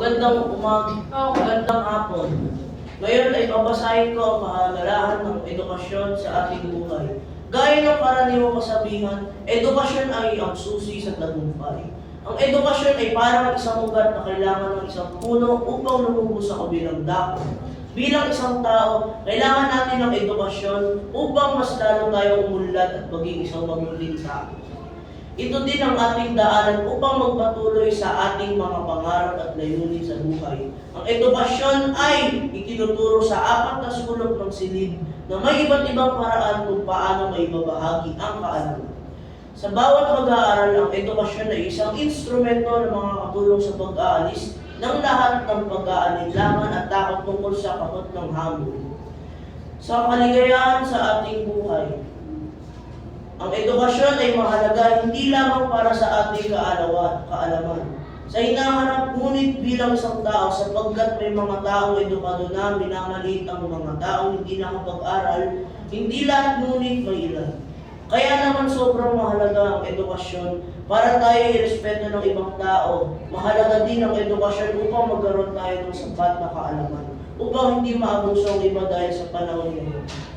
Magandang hapon. Ngayon ay babasahin ko ang kahalagahan ng edukasyon sa ating buhay. Gaya ng karaniwang kasabihan, edukasyon ay ang susi sa tagumpay. Ang edukasyon ay parang isang ugat na kailangan ng isang puno upang lumubo sa kabilang dako. Bilang isang tao, kailangan natin ng edukasyon upang mas lalo tayong umunlad at maging isang mabuting tao. Ito din ang ating daanan upang magpatuloy sa ating mga pangarap at layunin sa buhay. Ang edukasyon ay itinuturo sa apat na sulok ng silid na may iba't ibang paraan kung paano maibabahagi ang kaalaman. Sa bawat pag-aaral, ang edukasyon ay isang instrumento na makakatulong sa pag-aalis ng lahat ng pag-aalinlangan at takot tungkol sa kakot ng hamon. Sa kaligayahan sa ating buhay, ang edukasyon ay mahalaga hindi lamang para sa ating kaalaman. Sa hinaharap, ngunit bilang isang tao, sapagkat may mga taong edukado na minamaliit ang mga taong hindi nakapag-aral, hindi lahat ngunit may ilan. Kaya naman sobrang mahalaga ang edukasyon para tayo irespeto ng ibang tao. Mahalaga din ang edukasyon upang magkaroon tayo ng sapat na kaalaman, upang hindi maabuso ang iba dahil sa panahon ngayon.